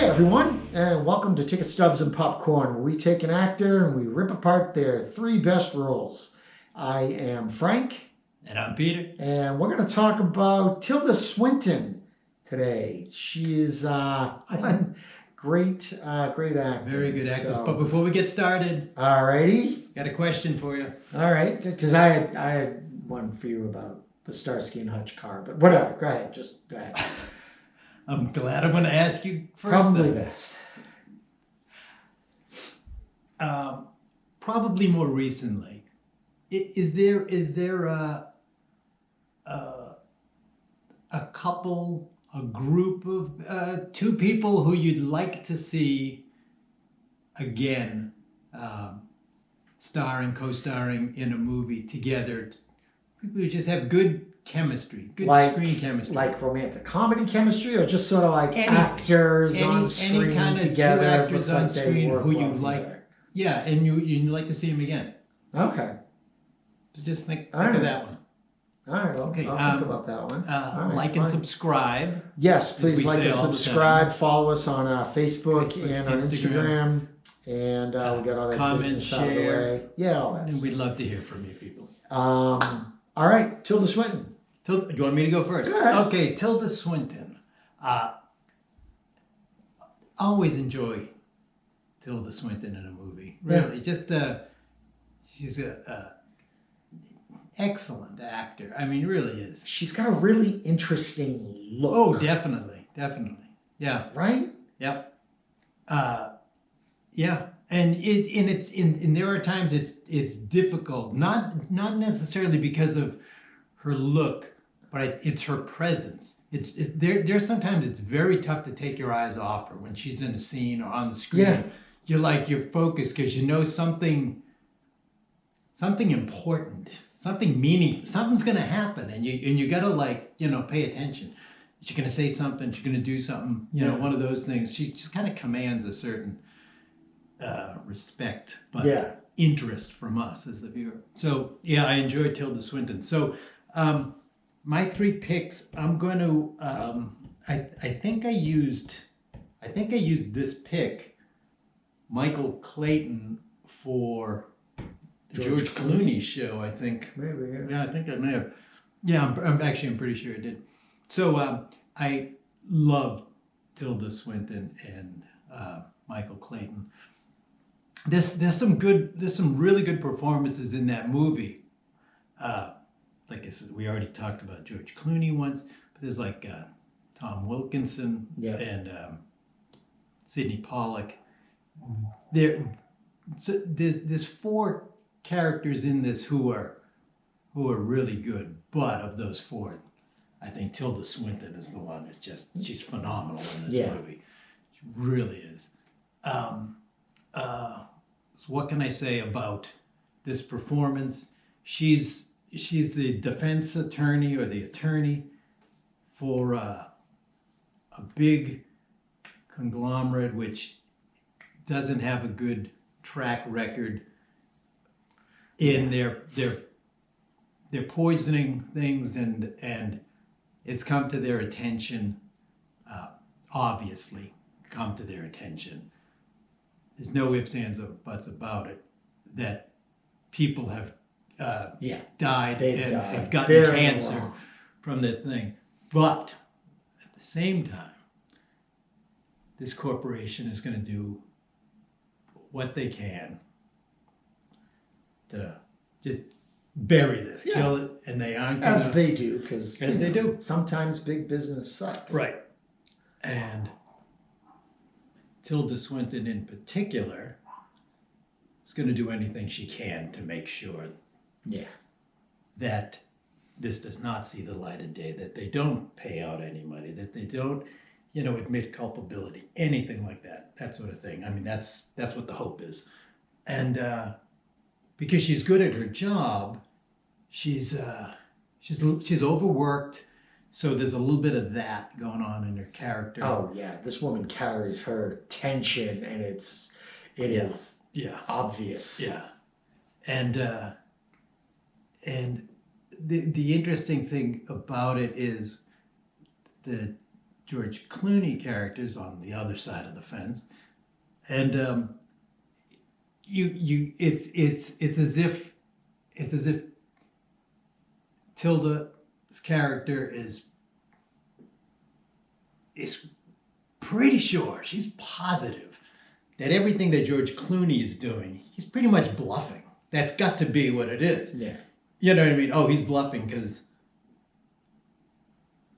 Hey everyone, and welcome to Ticket Stubs and Popcorn, where we take an actor and we rip apart their three best roles. I am Frank. And I'm Peter. And we're going to talk about Tilda Swinton today. She is one great actor. Very good actress. But before we get started, alrighty, got a question for you. All right, because I had one for you about the Starsky and Hutch car, but whatever. Go ahead, just go ahead. I'm glad I'm going to ask you first. Probably best. Probably more recently. Is there a couple, a group of two people who you'd like to see again, co-starring in a movie together? People who just have good chemistry, good screen chemistry. Like romantic comedy chemistry, or just sort of like actors on screen any kind of together. two actors on screen who you like. Together. Yeah, and you'd like to see them again. Okay. So just think of that one. All right, I'll think about that one. Like and subscribe. Yes, please like and subscribe. Follow us on Facebook and on Instagram. And we got all that comment, business share. out of the way. Yeah, all that. And we'd love to hear from you people. All right, Tilda Swinton. Do you want me to go first? Go ahead. Okay, Tilda Swinton. Always enjoy Tilda Swinton in a movie. Really, just she's a excellent actor. I mean, really is. She's got a really interesting look. Oh, definitely. Yeah. Right? Yep. Yeah. And there are times it's difficult, not necessarily because of her look, but it's her presence. There's sometimes it's very tough to take your eyes off her when she's in a scene or on the screen. Yeah. You're focused because you know something important, something meaningful, something's gonna happen, and you gotta pay attention. She's gonna say something, she's gonna do something, one of those things. She just kind of commands a certain respect, but interest from us as the viewer. So yeah, I enjoyed Tilda Swinton. So my three picks, I'm going to I think I used this pick, Michael Clayton, for George Clooney's show. I think Maybe. Yeah, I think I may have. Yeah, I'm pretty sure I did. So I love Tilda Swinton and Michael Clayton. There's some really good performances in that movie. Like I said, we already talked about George Clooney once, but there's like Tom Wilkinson and Sidney Pollack. There's four characters in this who are really good, but of those four, I think Tilda Swinton is the one that's she's phenomenal in this movie. She really is. So what can I say about this performance? She's the defense attorney or the attorney for a big conglomerate which doesn't have a good track record in their poisoning things, and it's come to their attention, obviously come to their attention. There's no ifs, ands, or buts about it that people have died and have gotten cancer from the thing. But at the same time, this corporation is going to do what they can to just bury this, kill it, and they aren't gonna, as they do, because they do. Sometimes big business sucks. Right. And Tilda Swinton in particular is going to do anything she can to make sure that this does not see the light of day, that they don't pay out any money, that they don't, admit culpability, anything like that sort of thing. I mean, that's what the hope is. And because she's good at her job, she's overworked. So there's a little bit of that going on in her character. Oh yeah, this woman carries her tension, and it is obvious. Yeah, and the interesting thing about it is the George Clooney characters on the other side of the fence, and it's as if Tilda's character is pretty sure, she's positive that everything that George Clooney is doing, he's pretty much bluffing. That's got to be what it is. Yeah. You know what I mean? Oh, he's bluffing because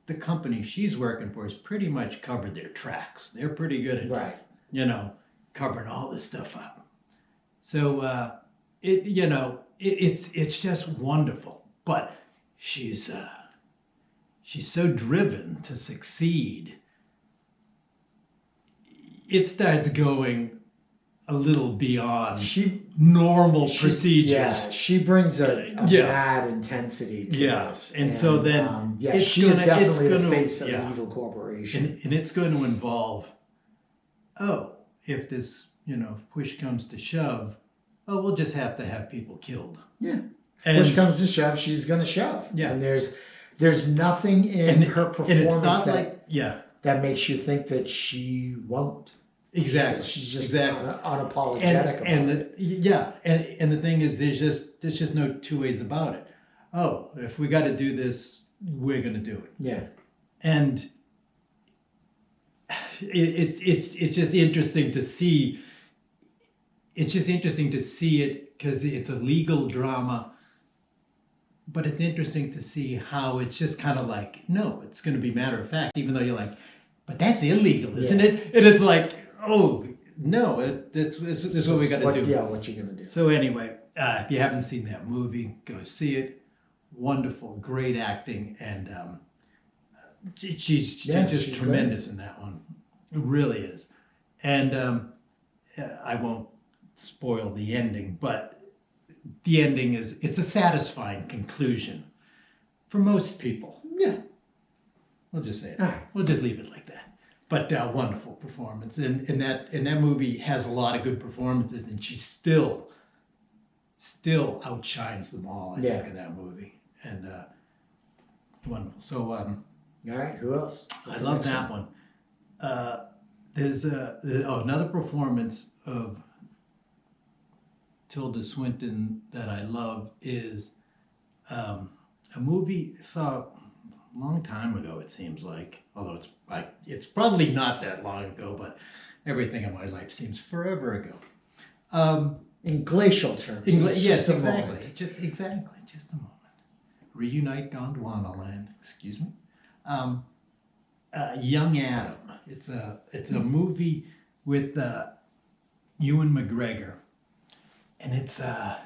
the company she's working for has pretty much covered their tracks. They're pretty good at, Right. covering all this stuff up. So, it's just wonderful. But she's so driven to succeed. It starts going a little beyond normal procedures. Yeah, she brings a mad intensity to this. And so then she is definitely the face of an evil corporation. And it's going to involve, if this, if push comes to shove, we'll just have to have people killed. Yeah. And push comes to shove, she's going to shove. Yeah. And there's nothing in her performance and it's not that makes you think that she won't. Exactly. She's just about unapologetic it. And the thing is, there's just no two ways about it. Oh, if we got to do this, we're going to do it. Yeah. And it's just interesting to see. It's just interesting to see it because it's a legal drama. But it's interesting to see how it's just kind of like, no, it's going to be matter of fact, even though you're like, but that's illegal, isn't it? And it's like, oh, no, this is what we got to do. Yeah, what you're going to do. So anyway, if you haven't seen that movie, go see it. Wonderful, great acting, and she's just tremendous in that one. It really is. And I won't spoil the ending, but the ending it's a satisfying conclusion for most people. Yeah. We'll just say it. All right. We'll just leave it like that. But wonderful performance, and that movie has a lot of good performances, and she still outshines them all. I think in that movie, and wonderful. So, all right, who else? I love that one. There's another performance of Tilda Swinton that I love is a movie I saw a long time ago, it seems like, although it's probably not that long ago, but everything in my life seems forever ago. In glacial terms. Yes, exactly. Just a moment. Reunite Gondwana Land, excuse me. Young Adam. It's a movie with Ewan McGregor. And it's I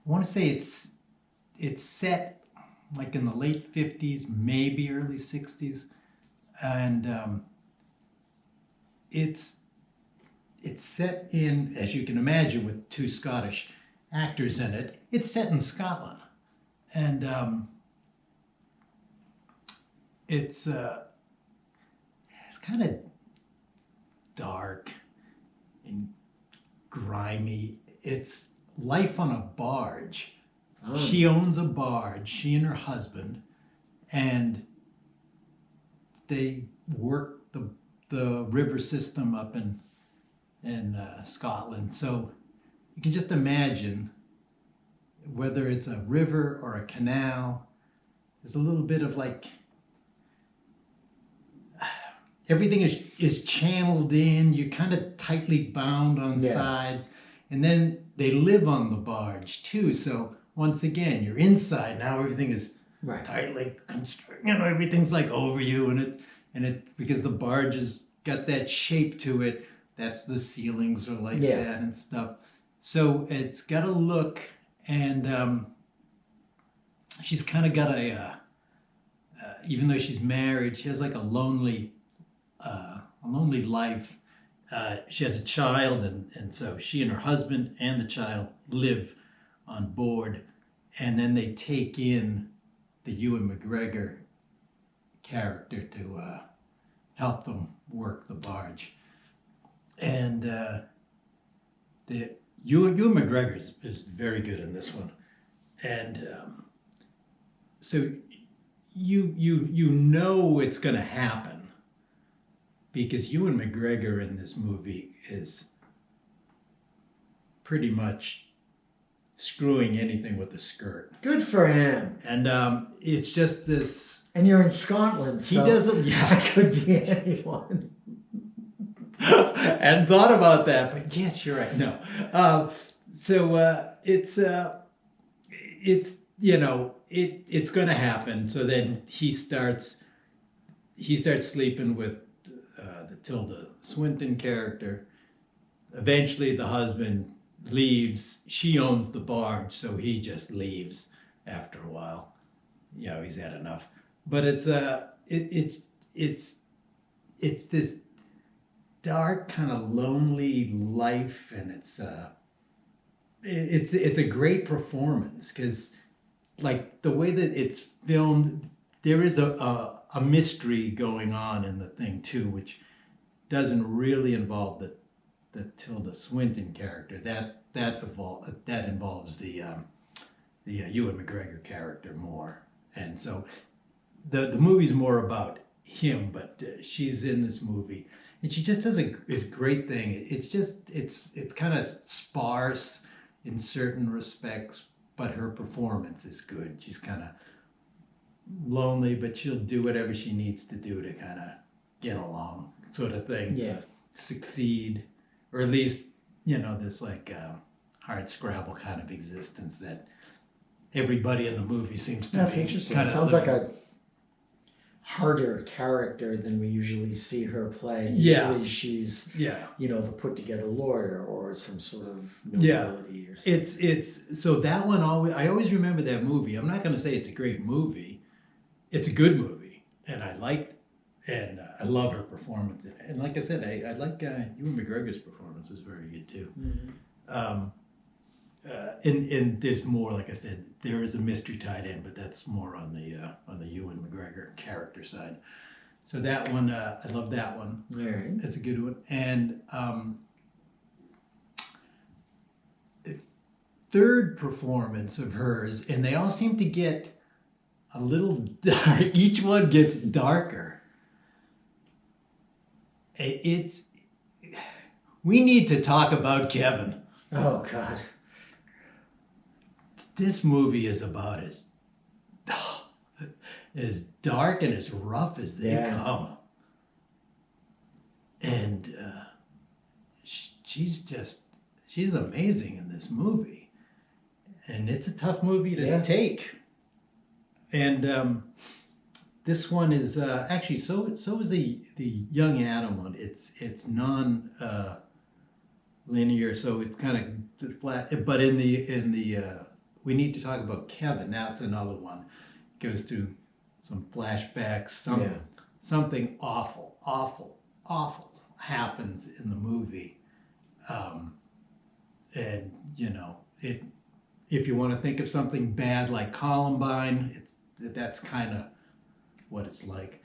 want to say it's set like in the late 50s, maybe early 60s, and it's set in, as you can imagine, with two Scottish actors in it. It's set in Scotland, and it's kind of dark and grimy. It's life on a barge. Oh. She owns a barge, she and her husband, and they work the river system up in Scotland. So you can just imagine whether it's a river or a canal, there's a little bit of like, everything is channeled in, you're kind of tightly bound on sides. And then they live on the barge too. So once again, you're inside. Now everything is tightly constricted. Everything's like over you, and it because the barge has got that shape to it. That's the ceilings are like that and stuff. So it's got a look, and she's kind of got even though she's married, she has like a lonely life. She has a child, and so she and her husband and the child live on board, and then they take in the Ewan McGregor character to help them work the barge. And the Ewan McGregor is very good in this one, and so you know it's going to happen because Ewan McGregor in this movie is pretty much screwing anything with a skirt. Good for him. And it's just this. And you're in Scotland, so He doesn't. Yeah, it could be anyone. and thought about that, but yes, you're right. No, it's it's going to happen. So then he starts sleeping with the Tilda Swinton character. Eventually, the husband leaves. She owns the barge, so he just leaves after a while. He's had enough. But it's this dark kind of lonely life, and it's a great performance, because like the way that it's filmed, there is a mystery going on in the thing too, which doesn't really involve the Tilda Swinton character. That involves the Ewan McGregor character more, and so the movie's more about him, but she's in this movie. And she just does a great thing. It's kind of sparse in certain respects, but her performance is good. She's kind of lonely, but she'll do whatever she needs to do to kind of get along, sort of thing. Yeah. Succeed, or at least, this like hard scrabble kind of existence that everybody in the movie seems to That's be. interesting. Kind of Sounds like a harder character than we usually see her play. Usually she's, the put together lawyer or some sort of nobility or something. It's so that one I always remember that movie. I'm not going to say it's a great movie. It's a good movie, and I love her performance in it. And like I said, I like Ewan McGregor's performance is very good too. Mm-hmm. And there's more, like I said, there is a mystery tied in, but that's more on the Ewan McGregor character side. So that one, I love that one. Right. It's a good one. And the third performance of hers, and they all seem to get a little dark. Each one gets darker. We need to talk about Kevin. Oh, God. This movie is about as dark and as rough as they come. And she's amazing in this movie. And it's a tough movie to take. And this one is actually so is the Young Adam one. It's non linear, so it's kind of flat. But in the we need to talk about Kevin. Now it's another one. It goes through some flashbacks. Something awful happens in the movie. And if you want to think of something bad like Columbine, that's kind of what it's like.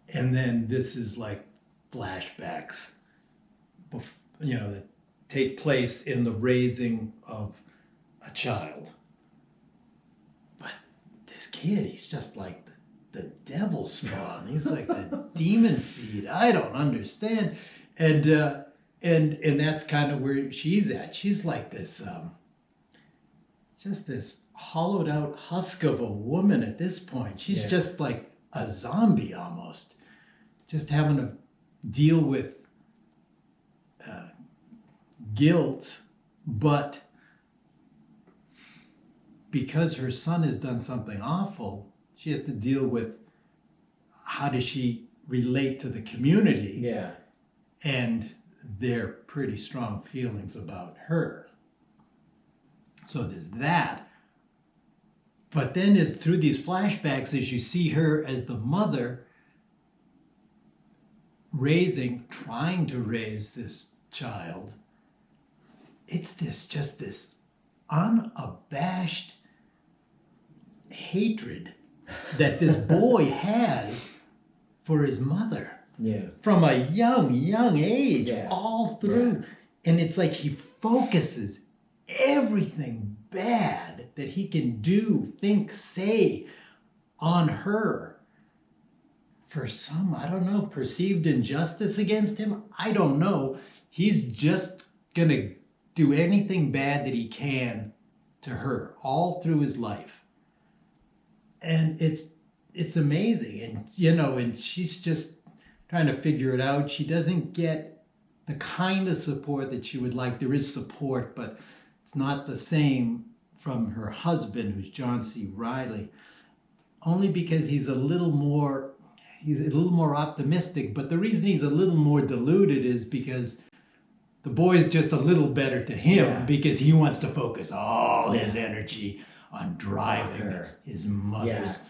And then this is like flashbacks, that take place in the raising of a child. But this kid, he's just like the devil spawn. He's like the demon seed. I don't understand. And that's kind of where she's at. She's like this, just this hollowed out husk of a woman at this point. She's just like a zombie almost, just having to deal with guilt, but because her son has done something awful, she has to deal with how does she relate to the community. Yeah. And their pretty strong feelings about her. So there's that. But then through these flashbacks, as you see her as the mother trying to raise this child, it's this unabashed hatred that this boy has for his mother. Yeah. From a young age, all through. Yeah. And it's like he focuses everything bad that he can do, think, say on her for some, I don't know, perceived injustice against him. I don't know. He's just going to do anything bad that he can to her all through his life. And it's amazing. And, and she's just trying to figure it out. She doesn't get the kind of support that she would like. There is support, but it's not the same from her husband, who's John C. Reilly, only because he's a little more optimistic. But the reason he's a little more deluded is because the boy's just a little better to him, because he wants to focus all his energy on driving his mother's.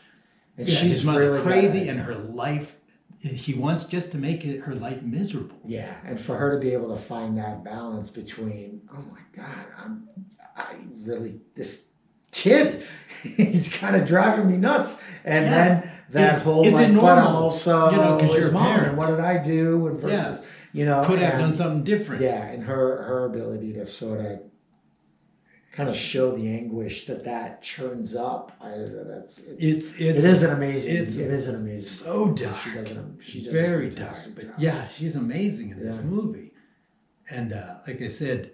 And she's his mother really crazy, and her life. He wants just to make her life miserable. Yeah, and for her to be able to find that balance between, oh my God, this kid, he's kind of driving me nuts, and then that whole is like, it normal? but I'm also because you're a mom, parent. And what did I do? And versus, could have done something different. Yeah, and her ability to sort of kind of show the anguish that churns up. It is an amazing. So dark. She does very a dark. But job. she's amazing in this movie. And like I said,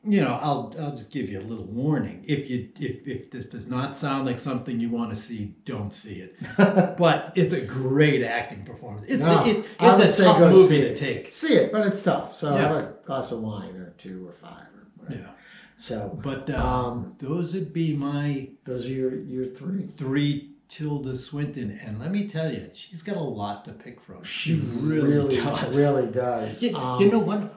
I'll just give you a little warning. If this does not sound like something you want to see, don't see it. But it's a great acting performance. It's a tough movie to take. See it, but it's tough. So have a glass of wine or 2 or 5 or whatever. Yeah. So, but those would be those are your 3. 3 Tilda Swinton, and let me tell you, she's got a lot to pick from. She really does. Really does.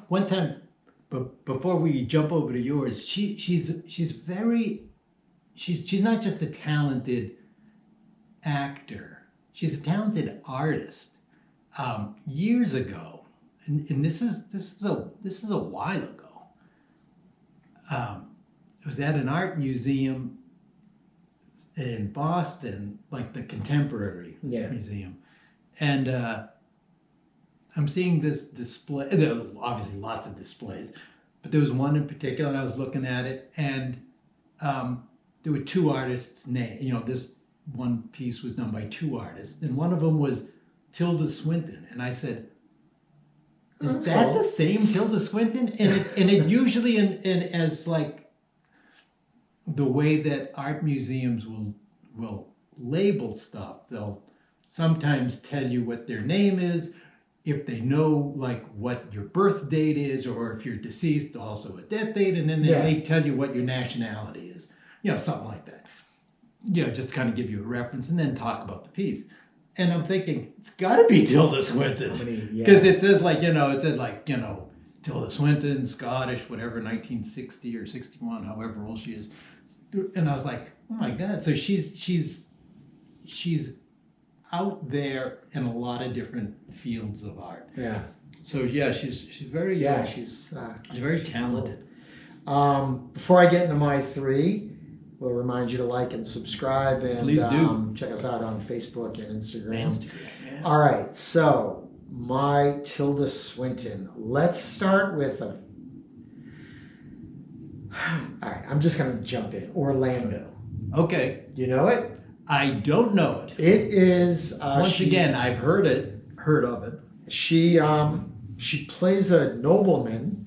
One time, but before we jump over to yours, she's not just a talented actor. She's a talented artist. Years ago, and this is a while ago. It was at an art museum in Boston, like the Contemporary Museum. And I'm seeing this display. There are obviously lots of displays, but there was one in particular, and I was looking at it, and there were 2 artists' names. This one piece was done by 2 artists, and one of them was Tilda Swinton. And I said, is that the same Tilda Swinton? And it usually, as like the way that art museums will label stuff, they'll sometimes tell you what their name is, if they know like what your birth date is, or if you're deceased, also a death date, and then they may tell you what your nationality is, something like that. Just kind of give you a reference and then talk about the piece. And I'm thinking, it's got to be Tilda Swinton. Because it says Tilda Swinton, Scottish, whatever, 1960 or 61, however old she is. And I was like, oh my God. So she's out there in a lot of different fields of art. Yeah. So she's very she's very talented. Before I get into my 3, we'll remind you to like and subscribe, and please do check us out on Facebook and Instagram. Yeah. All right, so my Tilda Swinton. Let's start with all right, I'm just going to jump in. Orlando. Okay. Do you know it? I don't know it. It is once again, I've heard of it. She plays a nobleman.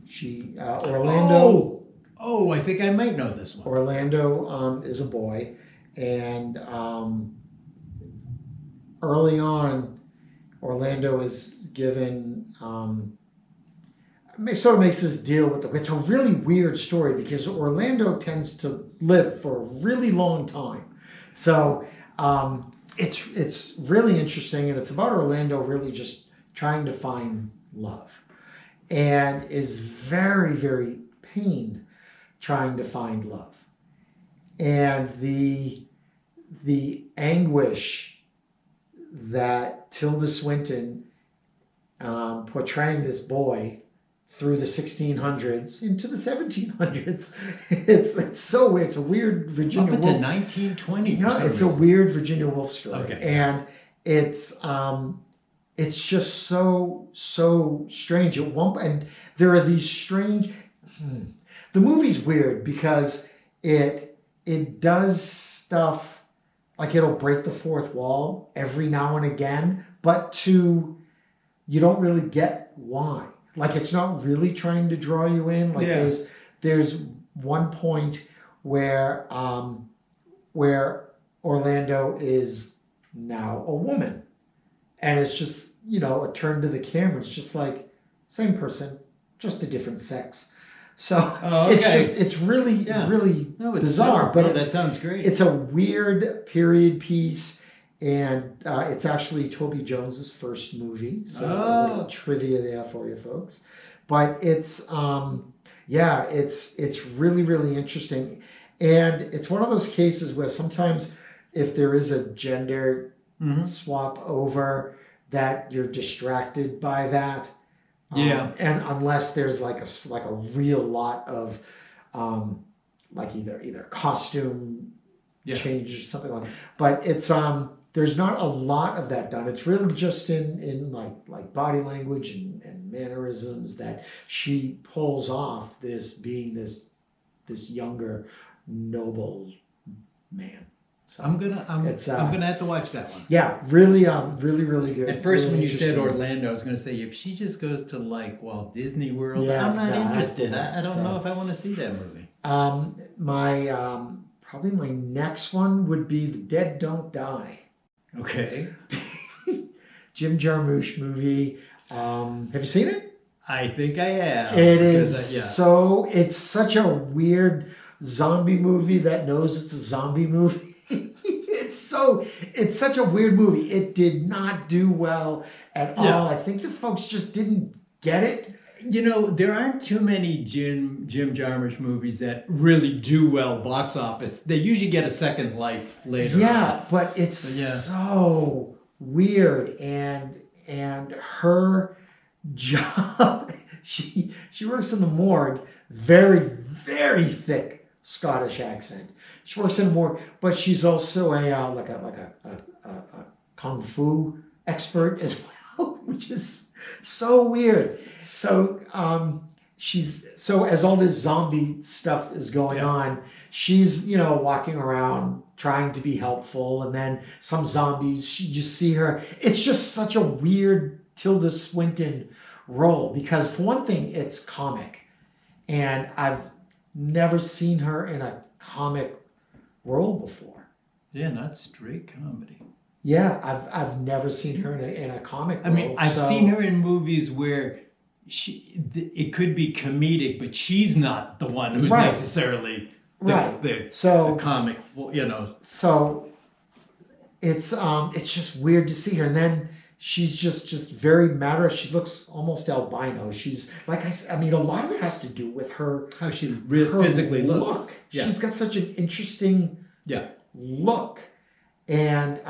Orlando. Oh, I think I might know this one. Orlando is a boy, and early on, Orlando is given sort of makes this deal with it's a really weird story because Orlando tends to live for a really long time. So it's really interesting, and it's about Orlando really just trying to find love, and is very, very pained trying to find love. And the anguish that Tilda Swinton portraying this boy through the 1600s into the 1700s. It's so weird. It's a weird Virginia Woolf. Up into 1920. It's a weird Virginia Woolf story. Okay. And it's just so strange. And there are these strange... The movie's weird because it does stuff like it'll break the fourth wall every now and again, but you don't really get why. Like it's not really trying to draw you in. Like there's one point where Orlando is now a woman, and it's just a turn to the camera. It's just like same person, just a different sex. So it's really bizarre. But that sounds great. It's a weird period piece, and it's actually Toby Jones's first movie. So a little trivia there for you folks. But it's it's really, really interesting. And it's one of those cases where sometimes if there is a gender swap over, that you're distracted by that. And unless there's like a real lot of like either costume change or something like that. But it's there's not a lot of that done. It's really just in like body language and mannerisms that she pulls off this being this younger noble man. So I'm gonna have to watch that one. Yeah, really, really good. At first, really when you said Orlando, I was gonna say if she just goes to like Walt Disney World, I'm not interested. I don't know if I want to see that movie. Probably my next one would be The Dead Don't Die. Okay. Jim Jarmusch movie. Have you seen it? I think I have. It is it's such a weird zombie movie that knows it's a zombie movie. It's such a weird movie. It did not do well at all. I think the folks just didn't get it. There aren't too many Jim Jarmusch movies that really do well box office. They usually get a second life later. Yeah, but it's so weird, and her job. She works in the morgue. Very, very thick Scottish accent. She works in the morgue, but she's also a kung fu expert as well, which is so weird. So as all this zombie stuff is going on, she's walking around trying to be helpful, and then some zombies, you see her. It's just such a weird Tilda Swinton role because for one thing, it's comic, and I've never seen her in a comic role before. Yeah, not straight comedy. Yeah, I've never seen her in a comic role. I mean, I've seen her in movies where it could be comedic, but she's not the one who's necessarily the comic. So it's just weird to see her, and then she's just very matter. She looks almost albino. She's like I mean, a lot of it has to do with her how she physically looks. Yeah. She's got such an interesting look, and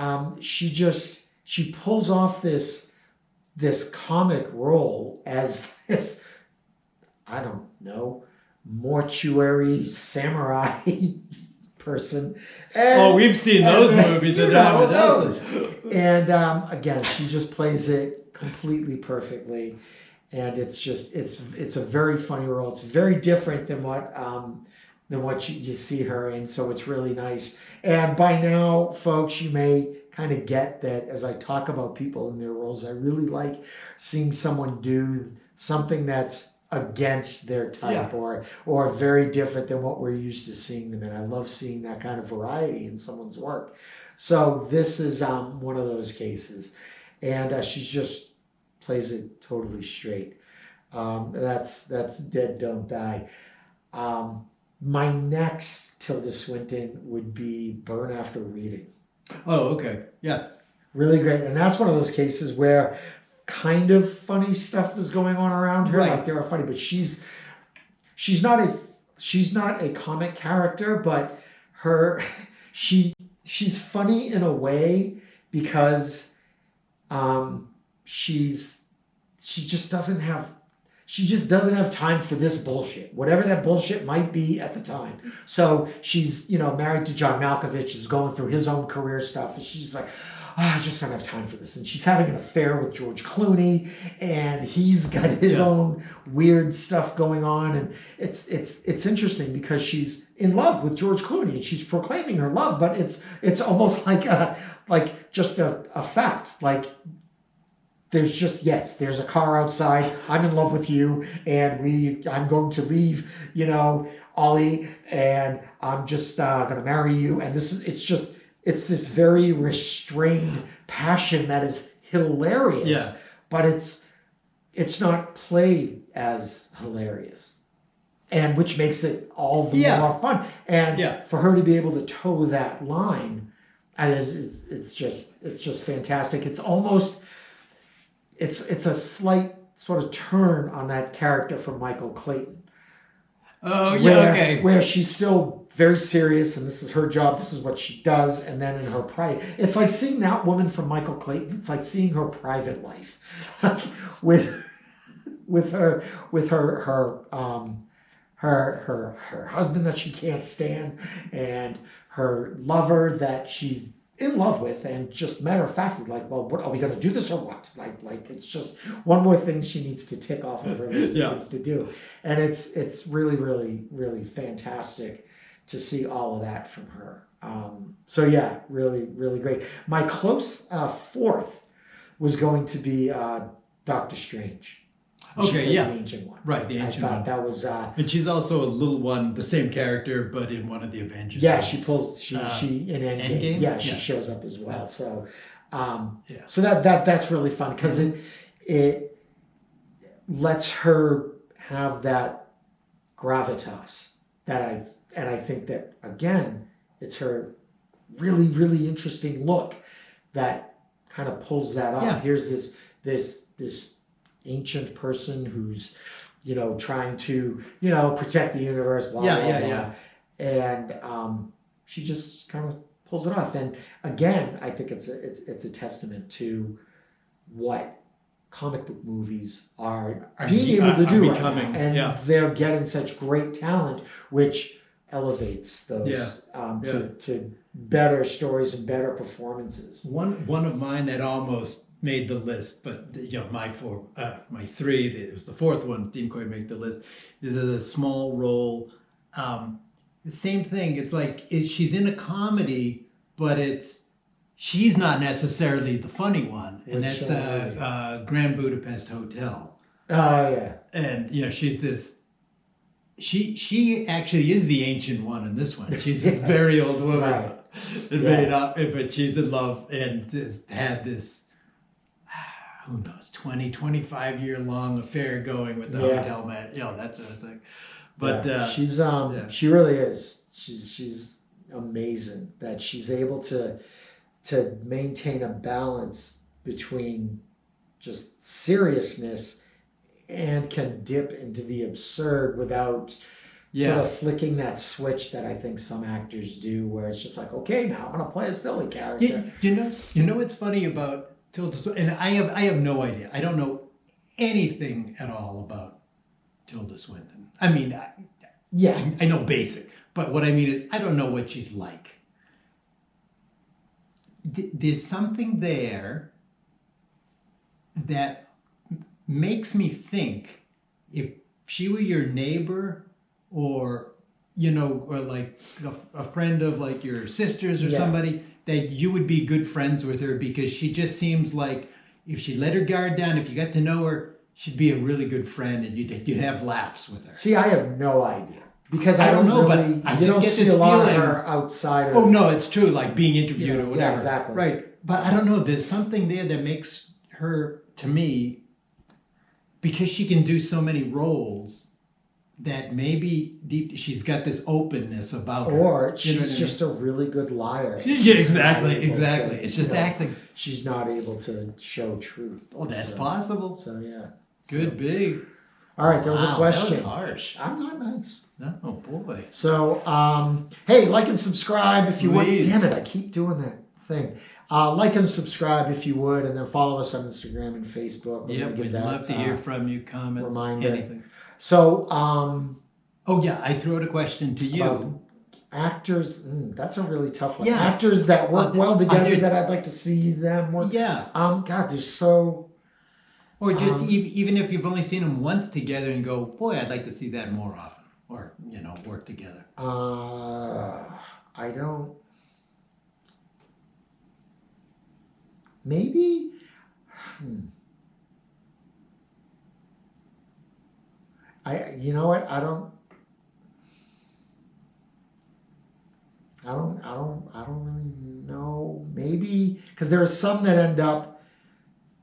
she pulls off this comic role as this, I don't know, mortuary samurai person. And, we've seen those movies a dime a dozen. And again, she just plays it completely perfectly, and it's a very funny role. It's very different than what you see her in, so it's really nice. And by now, folks, you may kind of get that as I talk about people in their roles. I really like seeing someone do something that's against their type or very different than what we're used to seeing them in. I love seeing that kind of variety in someone's work. So this is one of those cases, and she just plays it totally straight. That's Dead Don't Die. My next Tilda Swinton would be Burn After Reading. Oh, okay. Yeah. Really great. And that's one of those cases where kind of funny stuff is going on around her. Like there are funny, but she's not a comic character, but she's funny in a way because she just doesn't have time for this bullshit, whatever that bullshit might be at the time. So she's, married to John Malkovich, is going through his own career stuff. And she's like, I just don't have time for this. And she's having an affair with George Clooney, and he's got his own weird stuff going on. And it's interesting because she's in love with George Clooney and she's proclaiming her love, but it's almost like just a fact. Like, there's just, yes, there's a car outside. I'm in love with you, and I'm going to leave, Ollie, and I'm just going to marry you. And it's this very restrained passion that is hilarious. Yeah. But it's not played as hilarious, and which makes it all the more fun. And for her to be able to toe that line, it's just fantastic. It's almost. It's a slight sort of turn on that character from Michael Clayton. Oh, yeah, okay. Where she's still very serious, and this is her job, this is what she does, and then in her private... It's like seeing that woman from Michael Clayton. It's like seeing her private life. with her husband that she can't stand, and her lover that she's in love with, and just matter of fact, like, well, what are we going to do this or what? Like it's just one more thing she needs to tick off of her list of things to do, and it's really, really, really fantastic to see all of that from her. So yeah, really, really great. My close fourth was going to be Doctor Strange. Okay, yeah. The ancient one. Right, the ancient one. That was... and she's also a little one, the same character, but in one of the Avengers. Yeah, she in Endgame. Yeah, she Yeah. shows up as well. Yeah. So, Yeah. so that's really fun because it lets her have that gravitas that I think that, again, it's her really, really interesting look that kind of pulls that off. Yeah. Here's this ancient person who's, trying to, protect the universe, blah, blah, blah. And she just kind of pulls it off. And again, I think it's a testament to what comic book movies are being able to do right now. And they're getting such great talent, which elevates those to better stories and better performances. One of mine that almost made the list, but my three, it was the fourth one, didn't quite make the list. This is a small role. The same thing. It's like she's in a comedy, but she's not necessarily the funny one, and that's Grand Budapest Hotel. Oh yeah. And she's this. She actually is the ancient one in this one. She's a very old woman, but she's in love and just had this. Who knows, 25 year long affair going with the hotel man, that sort of thing. But she really is. She's amazing that she's able to maintain a balance between just seriousness and can dip into the absurd without sort of flicking that switch that I think some actors do, where it's just like, okay, now I'm gonna play a silly character. You know what's funny about Tilda Swinton, and I have no idea. I don't know anything at all about Tilda Swinton. I mean, I know basic, but what I mean is I don't know what she's like. There's something there that makes me think if she were your neighbor or like a friend of like your sisters or somebody, that you would be good friends with her, because she just seems like if she let her guard down, if you got to know her, she'd be a really good friend and you'd have laughs with her. See, I have no idea. Because I don't know, really, but I you just don't get see this a lot feeling. of her outside of... Oh, no, it's true, like being interviewed or whatever. Yeah, exactly. Right. But I don't know, there's something there that makes her, to me, because she can do so many roles, that maybe she's got this openness about her. Or she's just a really good liar. Yeah, exactly. It's just acting. She's not able to show truth. Oh, that's possible. So, yeah. Good big. All right, there was a question. That was harsh. I'm not nice. No, oh boy. So, hey, like and subscribe if you would. Please. Damn it, I keep doing that thing. Like and subscribe if you would, and then follow us on Instagram and Facebook. We'd love to hear from you, comments, reminder. anything. So, oh yeah, I threw out a question to you. Actors, that's a really tough one. Yeah. Actors that work well together did- that I'd like to see them work. Yeah. God, they're so. Or just even if you've only seen them once together and go, boy, I'd like to see that more often, or work together. I don't. Maybe. You know what? I don't really know. Maybe because there are some that end up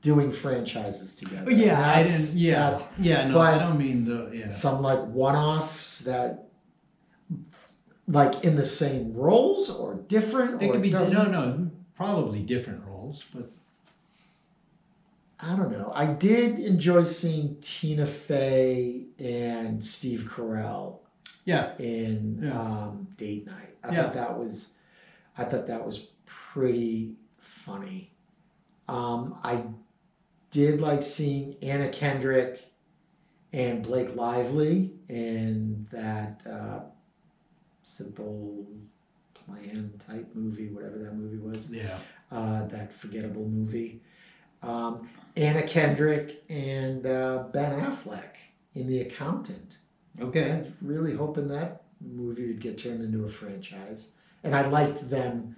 doing franchises together. But yeah, I didn't. but I don't mean the. Yeah. Some like one-offs that, like in the same roles or different. They or could be doesn't- probably different roles, but I don't know. I did enjoy seeing Tina Fey and Steve Carell yeah, in Yeah. Date Night. I Yeah. thought that was pretty funny. I did like seeing Anna Kendrick and Blake Lively in that Simple Plan type movie, whatever that movie was. yeah, That forgettable movie. Anna Kendrick and Ben Affleck in The Accountant. I okay, was really hoping that movie would get turned into a franchise, and I liked them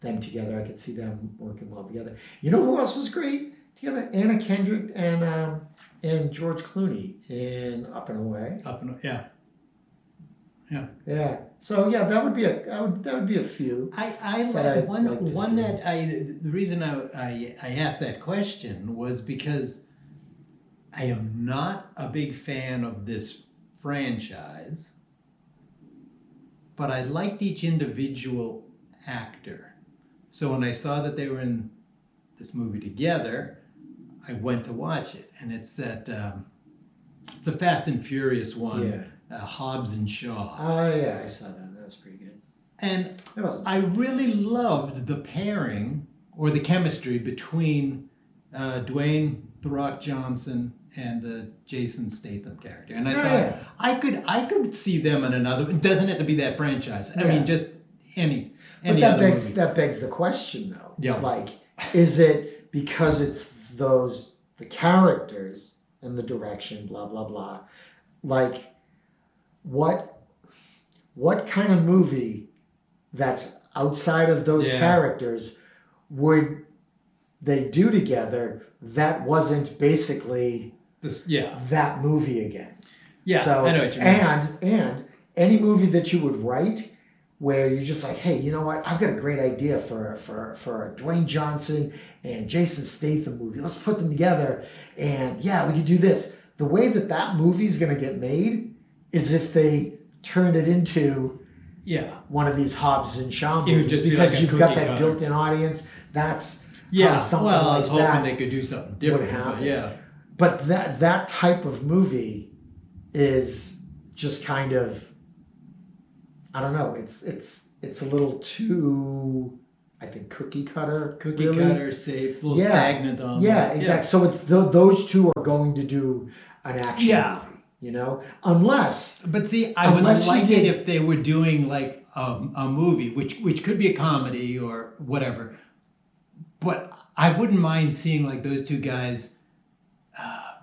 together. I could see them working well together. You know who else was great together? Anna Kendrick and George Clooney in Up and Away. Yeah. So yeah, that would be a few. I That I'd one like to one see. that the reason I asked that question was because I am not a big fan of this franchise, but I liked each individual actor. So when I saw that they were in this movie together, I went to watch it, and it's that it's a Fast and Furious one, Yeah. Hobbs and Shaw. Oh yeah, I saw that. That was pretty good. And It wasn't. I really loved the pairing or the chemistry between Dwayne "The Rock" Johnson and the Jason Statham character, and I thought I could see them in another. It doesn't have to be that franchise. I mean, just any But other movie. that begs the question though. Yeah. Like, is it because it's the characters and the direction, blah blah blah? Like, what kind of movie that's outside of those characters would they do together that wasn't basically that movie again? Yeah, So, I know what you mean. And any movie that you would write where you're just like, hey, you know what? I've got a great idea for a Dwayne Johnson and Jason Statham movie. Let's put them together, and yeah, we could do this. The way that movie's going to get made is if they turn it into one of these Hobbs and Shaw It would movies, just be because like a you've got cookie that cutter. built-in audience. That's how something well, I like was hoping that they could do something would different. But happen. yeah, But that type of movie is just kind of, I don't know. It's a little too, I think, cookie cutter. cutter, safe, a little stagnant on. Yeah, exactly. So it's those two are going to do an action Yeah. movie, unless But see, I would Unless you like did- it if they were doing like a movie, which could be a comedy or whatever. But I wouldn't mind seeing like those two guys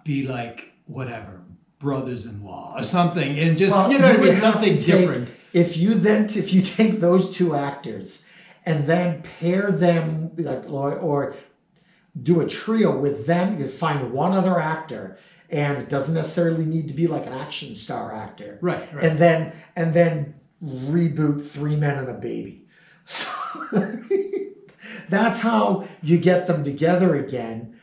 be like whatever brothers-in-law or something, and just Well, you know what I would mean, have something to take- different. If you take those two actors and then pair them, like, or do a trio with them, you find one other actor, and it doesn't necessarily need to be like an action star actor, Right. And then reboot Three Men and a Baby. That's how you get them together again,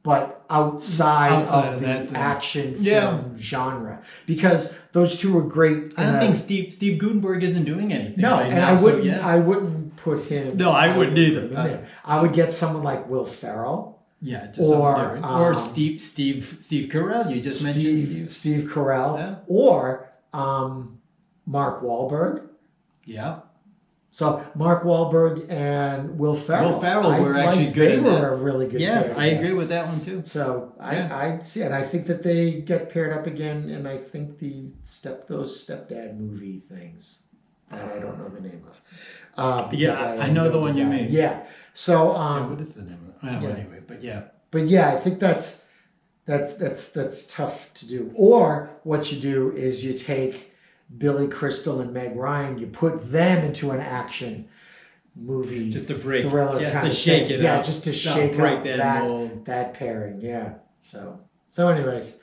but outside Outside of of the that thing. action Yeah. film genre, because those two are great. I don't think Steve Gutenberg isn't doing anything. No, right and now, I wouldn't put him. No, I wouldn't either. put him in there. I would get someone like Will Ferrell, Yeah, just or, something different. Or um, Steve Carell. You just mentioned Steve Carell, Yeah. or Mark Wahlberg. Yeah. So Mark Wahlberg and Will Ferrell. Will Ferrell were actually good They in were that. a really good Yeah, pair I together. agree with that one too. So Yeah. I see it. I think that they get paired up again, and I think those stepdad movie things that I don't know the name of. Yeah, I know the one you mean. Yeah. So what is the name of it? Well, anyway, but yeah. But yeah, I think that's tough to do. Or what you do is you take Billy Crystal and Meg Ryan, you put them into an action movie, Just to break, thriller, just kind to of shake thing. it yeah, up. just to Not shake break up that mold. that pairing. Yeah. So anyways,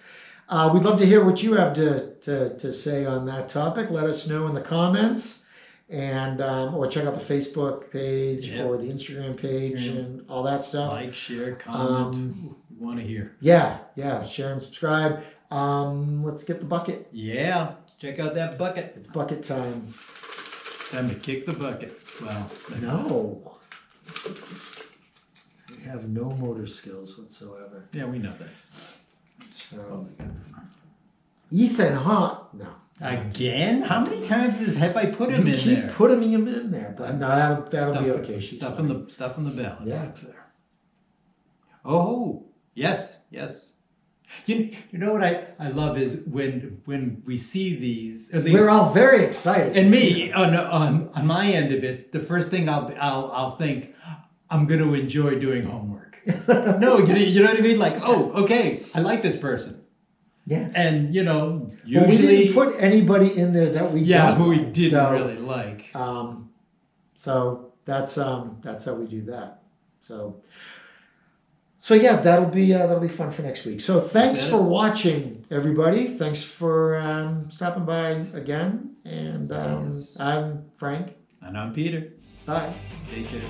we'd love to hear what you have to say on that topic. Let us know in the comments. And or check out the Facebook page or the Instagram page and all that stuff. Like, share, comment. We want to hear. Yeah, share and subscribe. Let's get the bucket. Yeah, check out that bucket. It's bucket time. Time to kick the bucket. Well, no. I have no motor skills whatsoever. Yeah, we know that. So, Ethan Hawke. No. Again? How many times have I put him in keep there? putting him in there, but no, that'll be okay. Stuff in the ballot box Yeah. there. Oh, yes. You know what I love is when we see these. At least, we're all very excited. and me on my end of it, the first thing I'll think, I'm going to enjoy doing homework. No, you know what I mean? Like, oh, okay, I like this person. Yeah. And usually we didn't put anybody in there that we who we didn't really like. So that's how we do that. So yeah, that'll be fun for next week. So thanks for watching, everybody. Thanks for stopping by again. And I'm Frank. And I'm Peter. Bye. Take care.